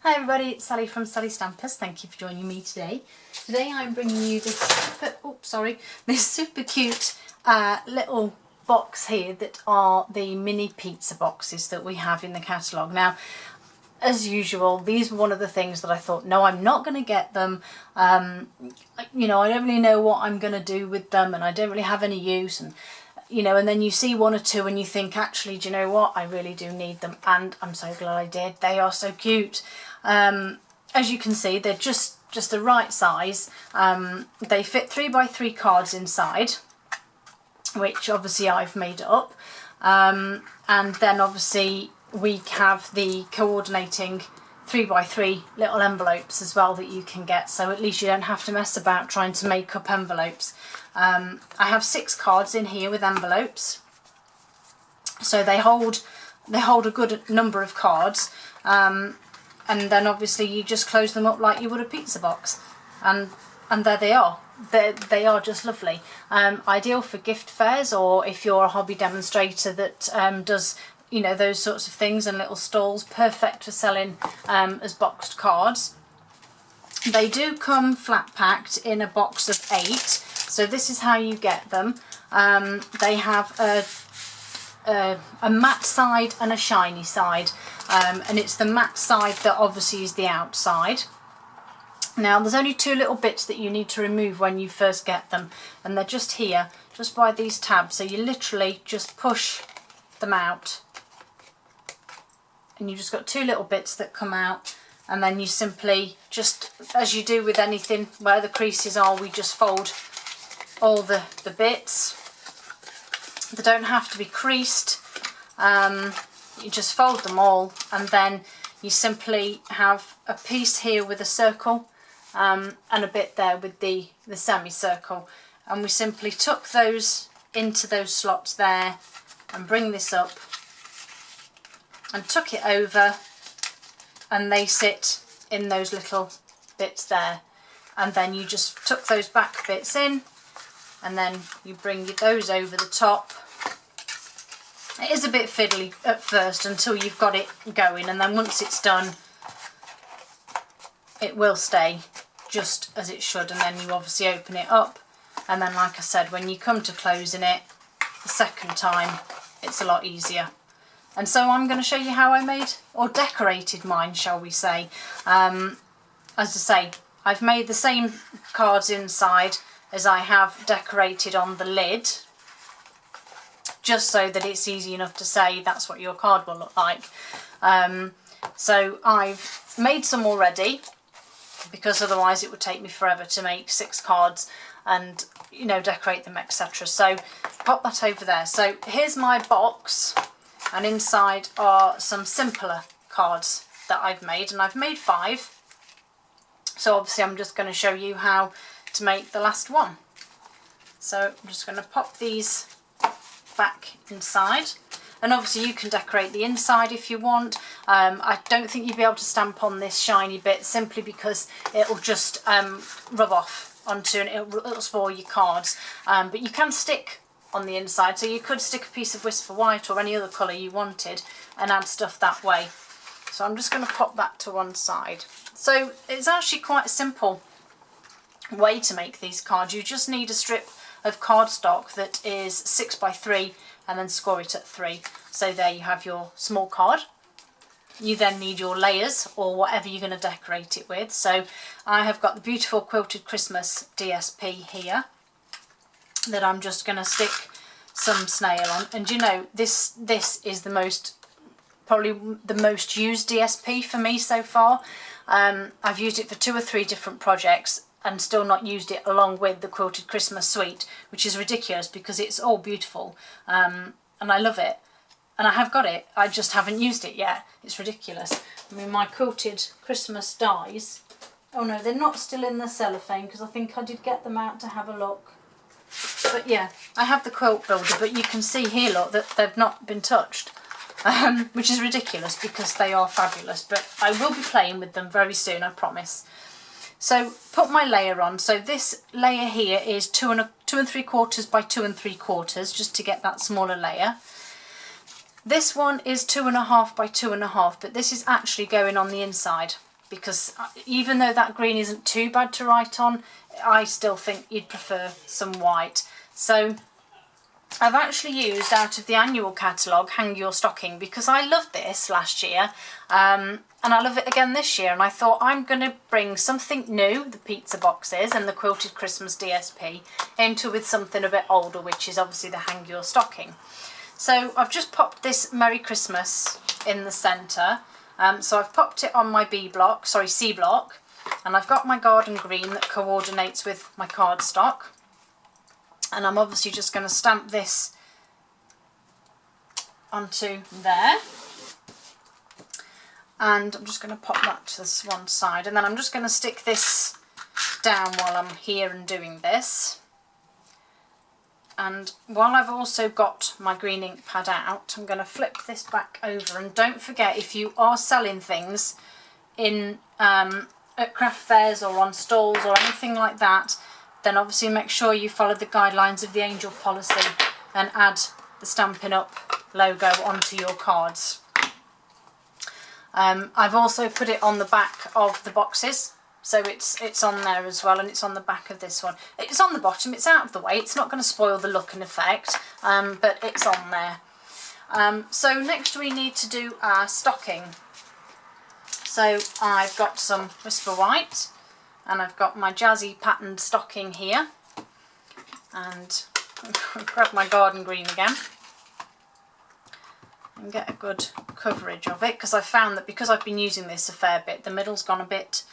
Hi everybody, it's Sally from Sally Stampers. Thank you for joining me today. Today I'm bringing you this super cute little box here that are the mini pizza boxes that we have in the catalogue. Now, as usual, these were one of the things that I thought, no, I'm not going to get them. You know, I don't really know what I'm going to do with them, and I don't really have any use. And you know, and then you see one or two and you think, actually, do you know what? I really do need them, and I'm so glad I did. They are so cute. As you can see, they're just the right size. They fit 3x3 cards inside, which obviously I've made up. And then obviously we have the coordinating 3x3 little envelopes as well that you can get, so at least you don't have to mess about trying to make up envelopes. I have 6 cards in here with envelopes, so they hold a good number of cards, and then obviously you just close them up like you would a pizza box, and there they are. They are just lovely. Ideal for gift fairs, or if you're a hobby demonstrator that does, you know, those sorts of things, and little stalls. Perfect for selling as boxed cards. They do come flat packed in a box of 8, so this is how you get them. They have a matte side and a shiny side, and it's the matte side that obviously is the outside. Now there's only 2 little bits that you need to remove when you first get them, and they're just here, just by these tabs, so you literally just push them out, and you've just got 2 little bits that come out, and then you simply, just as you do with anything where the creases are, we just fold all the bits. They don't have to be creased. You just fold them all, and then you simply have a piece here with a circle, and a bit there with the semicircle, and we simply tuck those into those slots there and bring this up and tuck it over, and they sit in those little bits there, and then you just tuck those back bits in, and then you bring those over the top. It is a bit fiddly at first until you've got it going, and then once it's done it will stay just as it should, and then you obviously open it up, and then like I said, when you come to closing it the second time it's a lot easier. And so I'm going to show you how I made, or decorated mine, shall we say. As I say, I've made the same cards inside as I have decorated on the lid, just so that it's easy enough to say that's what your card will look like. So I've made some already, because otherwise it would take me forever to make 6 cards and, you know, decorate them, etc. So pop that over there. So here's my box, and inside are some simpler cards that I've made, and I've made 5. So obviously I'm just going to show you how to make the last one. So I'm just going to pop these back inside, and obviously you can decorate the inside if you want. I don't think you'll be able to stamp on this shiny bit, simply because it'll just rub off onto, and it'll spoil your cards, but you can stick on the inside, so you could stick a piece of Whisper White or any other colour you wanted and add stuff that way. So I'm just going to pop that to one side. So it's actually quite a simple way to make these cards. You just need a strip of cardstock that is 6x3 and then score it at 3. So there you have your small card. You then need your layers, or whatever you're going to decorate it with. So I have got the beautiful Quilted Christmas DSP here that I'm just going to stick some snail on. And you know, this is probably the most used DSP for me so far. I've used it for 2 or 3 different projects and still not used it along with the Quilted Christmas suite, which is ridiculous because it's all beautiful, and I love it, and I have got it, I just haven't used it yet. It's ridiculous. I mean, my Quilted Christmas dies, oh no, they're not still in the cellophane because I think I did get them out to have a look. But yeah, I have the quilt builder, but you can see here, look, that they've not been touched, which is ridiculous because they are fabulous, but I will be playing with them very soon, I promise. So put my layer on. So this layer here is 2 3/4 by 2 3/4, just to get that smaller layer. This one is 2.5 by 2.5, but this is actually going on the inside. because even though that green isn't too bad to write on, I still think you'd prefer some white. So I've actually used out of the annual catalogue Hang Your Stocking, because I loved this last year and I love it again this year, and I thought I'm going to bring something new, the pizza boxes and the quilted Christmas DSP, into with something a bit older, which is obviously the Hang Your Stocking. So I've just popped this Merry Christmas in the centre. So I've popped it on my C block, and I've got my garden green that coordinates with my cardstock. And I'm obviously just going to stamp this onto there. And I'm just going to pop that to this one side, and then I'm just going to stick this down while I'm here and doing this. And while I've also got my green ink pad out, I'm going to flip this back over. And don't forget, if you are selling things in at craft fairs or on stalls or anything like that, then obviously make sure you follow the guidelines of the Angel policy and add the Stampin' Up logo onto your cards. I've also put it on the back of the boxes, so it's on there as well, and it's on the back of this one. It's on the bottom, it's out of the way, it's not going to spoil the look and effect, but it's on there. So next we need to do our stocking. So I've got some Whisper White, and I've got my jazzy patterned stocking here, and I'll grab my garden green again and get a good coverage of it, because I found that because I've been using this a fair bit, the middle's gone a bit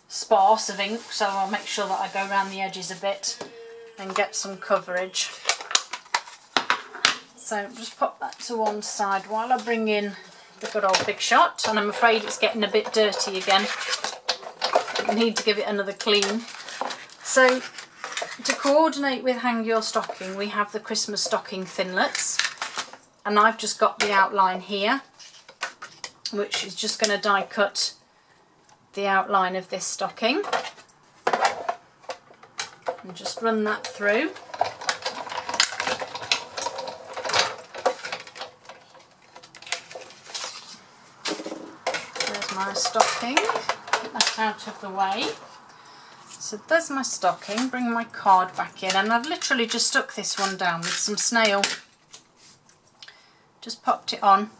sparse of ink, so I'll make sure that I go around the edges a bit and get some coverage. So just pop that to one side while I bring in the good old Big Shot, and I'm afraid it's getting a bit dirty again. I need to give it another clean. So to coordinate with Hang Your Stocking, we have the Christmas stocking thinlets, and I've just got the outline here, which is just going to die cut the outline of this stocking, and just run that through. There's my stocking, get that out of the way. So there's my stocking, bring my card back in, and I've literally just stuck this one down with some snail, just popped it on.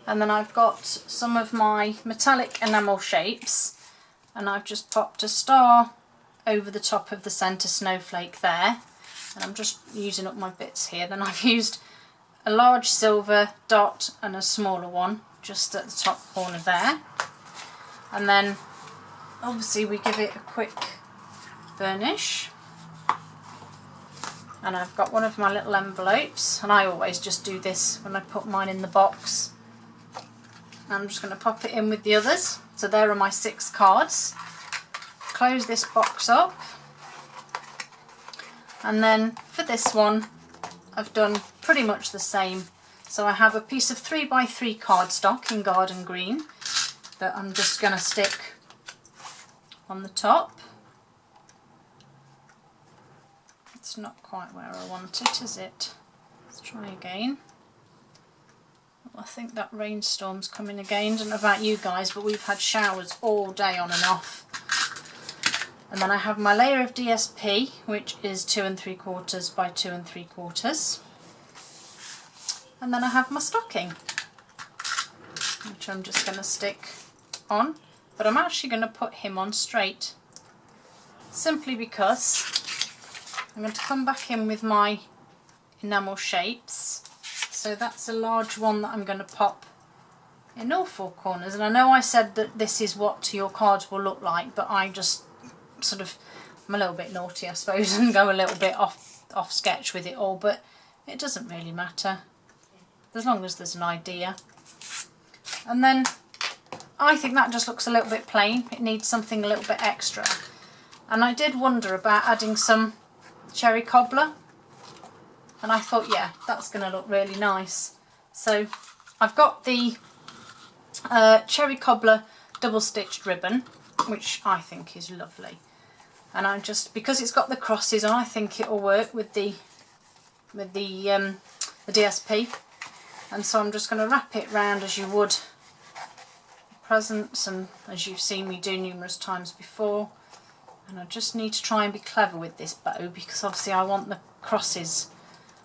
And then I've got some of my metallic enamel shapes, and I've just popped a star over the top of the centre snowflake there, and I'm just using up my bits here. Then I've used a large silver dot and a smaller one just at the top corner there, and then obviously we give it a quick burnish. And I've got one of my little envelopes, and I always just do this when I put mine in the box. I'm just going to pop it in with the others. So there are my 6 cards. Close this box up, and then for this one I've done pretty much the same. So I have a piece of 3x3 cardstock in garden green that I'm just going to stick on the top. It's not quite where I want it, is it? Let's try again. I think that rainstorm's coming again. I don't know about you guys, but we've had showers all day on and off. And then I have my layer of DSP, which is 2 3/4 by 2 3/4. And then I have my stocking, which I'm just going to stick on. But I'm actually going to put him on straight, simply because I'm going to come back in with my enamel shapes. So that's a large one that I'm going to pop in all 4 corners. And I know I said that this is what your cards will look like, but I just sort of, I'm a little bit naughty I suppose, and go a little bit off sketch with it all, but it doesn't really matter as long as there's an idea. And then I think that just looks a little bit plain. It needs something a little bit extra. And I did wonder about adding some cherry cobbler, and I thought, yeah, that's going to look really nice. So I've got the cherry cobbler double stitched ribbon, which I think is lovely, and I just, because it's got the crosses on, I think it'll work with the DSP, and so I'm just going to wrap it round as you would presents, and as you've seen me do numerous times before. And I just need to try and be clever with this bow, because obviously I want the crosses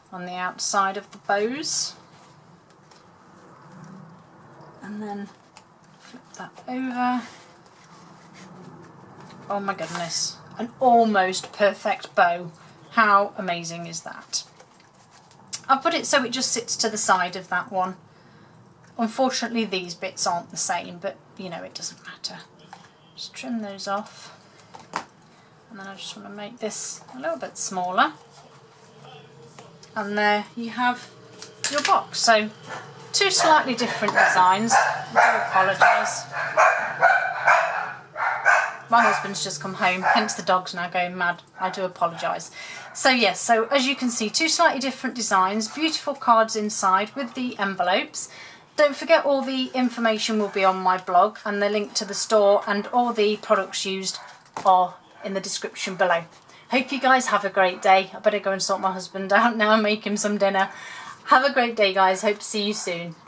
on the outside of the bows. And then flip that over. Oh my goodness, an almost perfect bow. How amazing is that? I've put it so it just sits to the side of that one. Unfortunately these bits aren't the same, but you know, it doesn't matter. Just trim those off. And then I just want to make this a little bit smaller. And there you have your box. So 2 slightly different designs. I do apologise. My husband's just come home, hence the dog's now going mad. I do apologise. So yes, so as you can see, 2 slightly different designs, beautiful cards inside with the envelopes. Don't forget, all the information will be on my blog, and the link to the store and all the products used are in the description below. Hope you guys have a great day. I better go and sort my husband out now and make him some dinner. Have a great day, guys. Hope to see you soon.